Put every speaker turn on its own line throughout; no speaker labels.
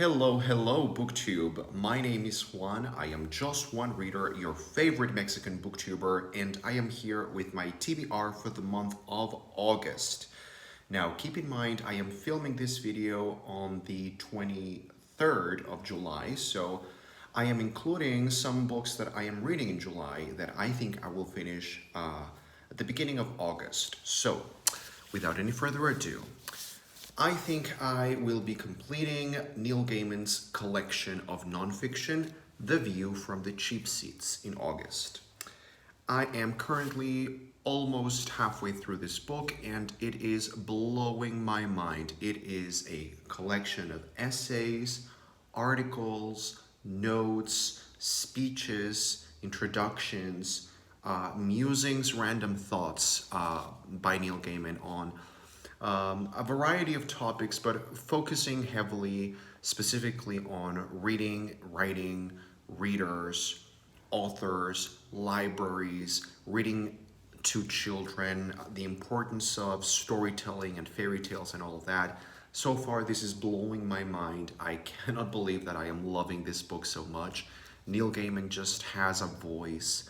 Hello, BookTube. My name is Juan. I am just one reader, your favorite Mexican booktuber, and I am here with my TBR for the month of August. Now, keep in mind, I am filming this video on the 23rd of July, so I am including some books that I am reading in July that I think I will finish at the beginning of August. So, without any further ado, I think I will be completing Neil Gaiman's collection of nonfiction, The View from the Cheap Seats, in August. I am currently almost halfway through this book and it is blowing my mind. It is a collection of essays, articles, notes, speeches, introductions, musings, random thoughts by Neil Gaiman on a variety of topics, but focusing heavily, specifically on reading, writing, readers, authors, libraries, reading to children, the importance of storytelling and fairy tales and all of that. So far, this is blowing my mind. I cannot believe that I am loving this book so much. Neil Gaiman just has a voice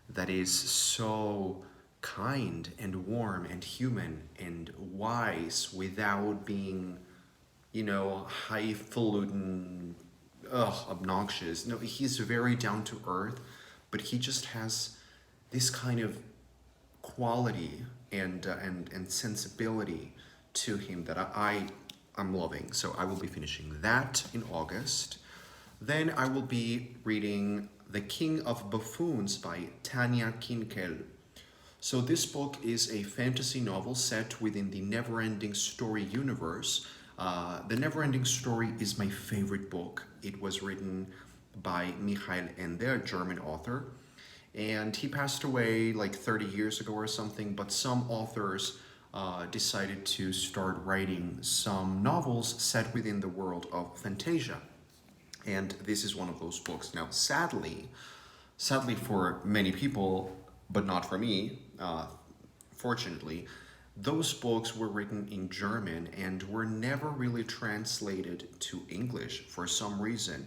that is so kind and warm and human and wise without being, highfalutin, obnoxious. No, he's very down to earth, but he just has this kind of quality and sensibility to him that I'm loving. So I will be finishing that in August. Then I will be reading The King of Buffoons by Tanya Kinkel. So this book is a fantasy novel set within the Neverending Story universe. The Neverending Story is my favorite book. It was written by Michael Ende, a German author, and he passed away like 30 years ago or something, but some authors decided to start writing some novels set within the world of Fantasia. And this is one of those books. Now, sadly for many people, but not for me, fortunately, those books were written in German and were never really translated to English for some reason.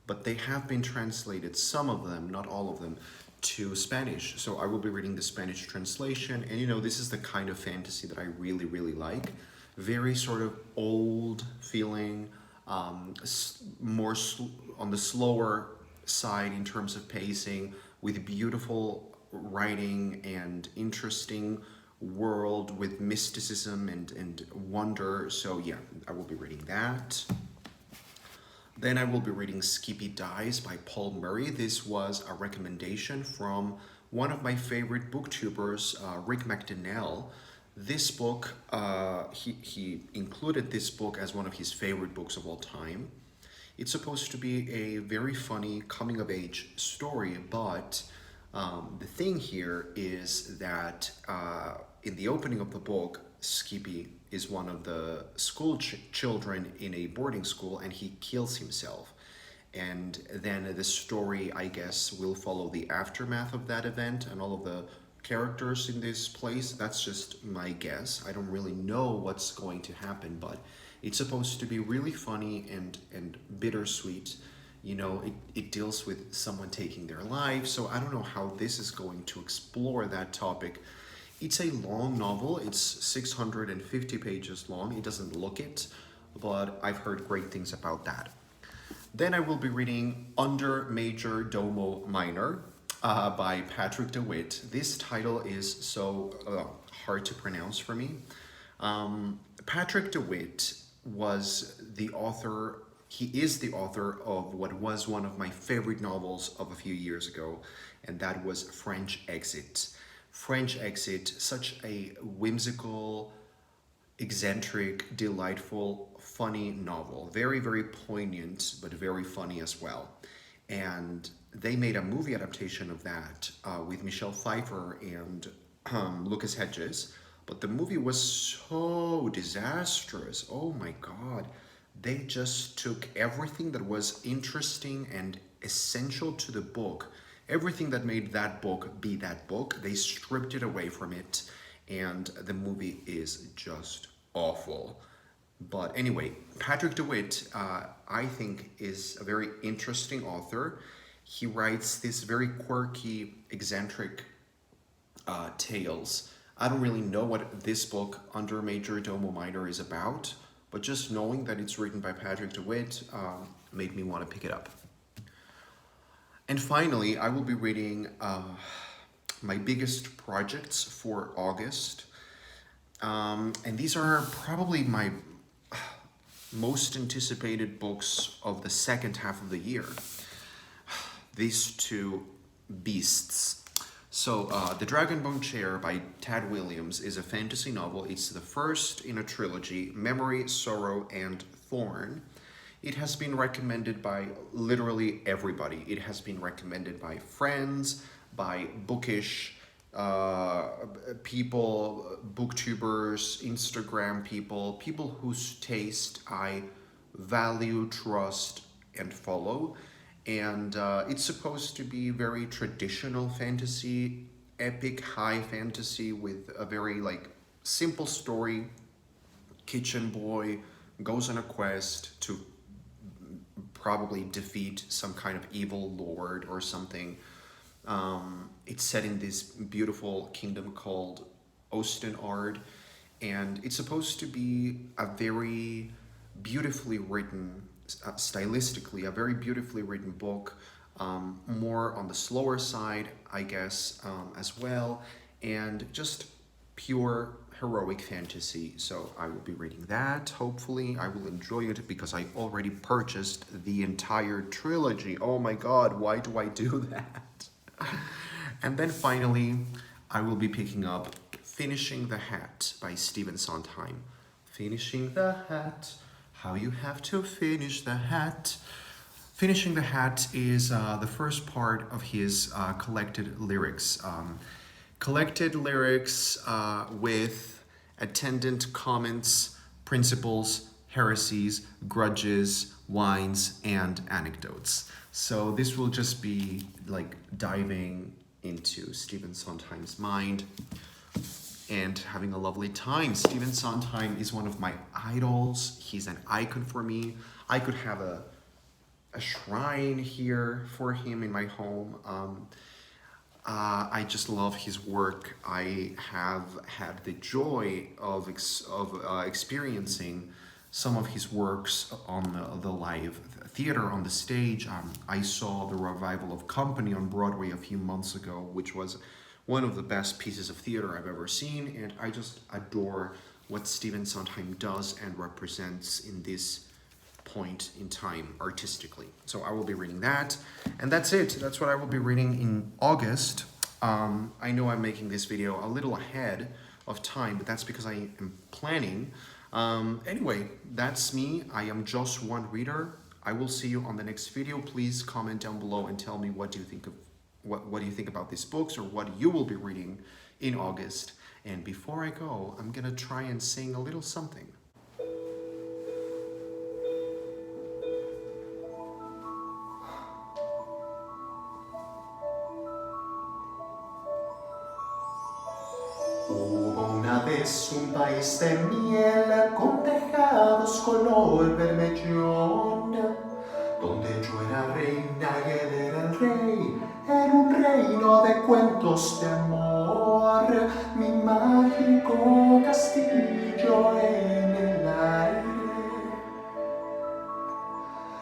But they have been translated, some of them, not all of them, to Spanish. So I will be reading the Spanish translation. And this is the kind of fantasy that I really, really like. Very sort of old feeling, more on the slower side in terms of pacing, with beautiful writing and interesting world with mysticism and wonder. So yeah, I will be reading that. Then I will be reading Skippy Dies by Paul Murray. This was a recommendation from one of my favorite booktubers, Rick McDonnell. This book, he included this book as one of his favorite books of all time. It's supposed to be a very funny coming-of-age story, but the thing here is that in the opening of the book, Skippy is one of the school children in a boarding school, and he kills himself. And then the story, I guess, will follow the aftermath of that event and all of the characters in this place. That's just my guess. I don't really know what's going to happen, but it's supposed to be really funny and bittersweet. It deals with someone taking their life, so I don't know how this is going to explore that topic. It's a long novel. It's 650 pages long. It doesn't look it, but I've heard great things about that. Then I will be reading Under Major Domo Minor by Patrick DeWitt. This title is so hard to pronounce for me. Patrick DeWitt was the author. He is the author of what was one of my favorite novels of a few years ago, and that was French Exit. French Exit, such a whimsical, eccentric, delightful, funny novel. Very, very poignant, but very funny as well. And they made a movie adaptation of that with Michelle Pfeiffer and Lucas Hedges. But the movie was so disastrous. Oh my God. They just took everything that was interesting and essential to the book, everything that made that book be that book, they stripped it away from it, and the movie is just awful. But anyway, Patrick DeWitt, I think, is a very interesting author. He writes these very quirky, eccentric tales. I don't really know what this book, Under Major Domo Minor, is about, but just knowing that it's written by Patrick DeWitt made me want to pick it up. And finally, I will be reading my biggest projects for August. And these are probably my most anticipated books of the second half of the year. These two beasts. So, The Dragonbone Chair by Tad Williams is a fantasy novel. It's the first in a trilogy, Memory, Sorrow, and Thorn. It has been recommended by literally everybody. It has been recommended by friends, by bookish people, booktubers, Instagram people, people whose taste I value, trust, and follow. And it's supposed to be very traditional fantasy, epic high fantasy with a very simple story. Kitchen boy goes on a quest to probably defeat some kind of evil lord or something. It's set in this beautiful kingdom called Ostenard, and it's supposed to be a very beautifully written, stylistically, a very beautifully written book, more on the slower side, I guess, as well, and just pure heroic fantasy. So I will be reading that. Hopefully I will enjoy it because I already purchased the entire trilogy. Oh my god, why do I do that? And then finally, I will be picking up Finishing the Hat by Stephen Sondheim. Finishing the Hat, how you have to finish the hat. Finishing the Hat is the first part of his collected lyrics. Collected lyrics with attendant comments, principles, heresies, grudges, wines, and anecdotes. So this will just be diving into Stephen Sondheim's mind and having a lovely time. Stephen Sondheim is one of my idols. He's an icon for me. I could have a shrine here for him in my home. I just love his work. I have had the joy of experiencing some of his works on the live theater, on the stage. I saw the revival of Company on Broadway a few months ago, which was one of the best pieces of theater I've ever seen, and I just adore what Stephen Sondheim does and represents in this point in time artistically. So I will be reading that, and that's it. That's what I will be reading in August. I know I'm making this video a little ahead of time, but that's because I am planning. Anyway, that's me. I am just one reader. I will see you on the next video. Please comment down below and tell me what do you think of what do you think about these books, or what you will be reading in August. And before I go, I'm gonna try and sing a little something. Hubo una vez un país de miel con tejados color bermellón, donde yo era reina y él era el rey, en un reino de cuentos de amor, mi mágico castillo en el aire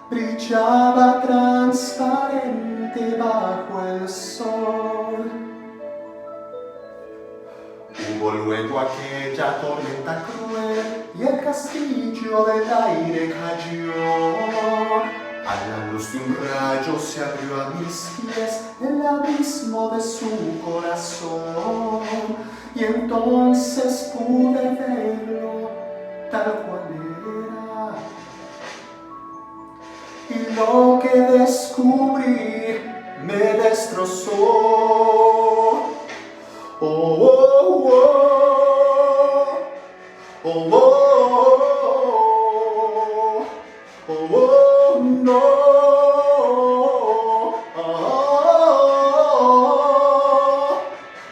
brillaba transparente bajo el sol. Hubo luego aquella tormenta cruel y el castillo del aire cayó. A la luz de un rayo se abrió a mis pies el abismo de su corazón, y entonces pude verlo tal cual era, y lo que descubrí me destrozó. Oh, oh, oh, oh, oh, oh, oh, oh, no.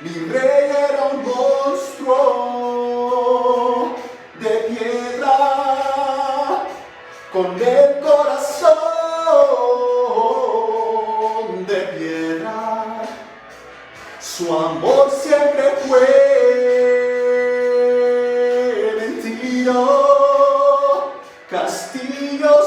Mi rey era un monstruo de piedra.
por siempre fue mentira. Castillos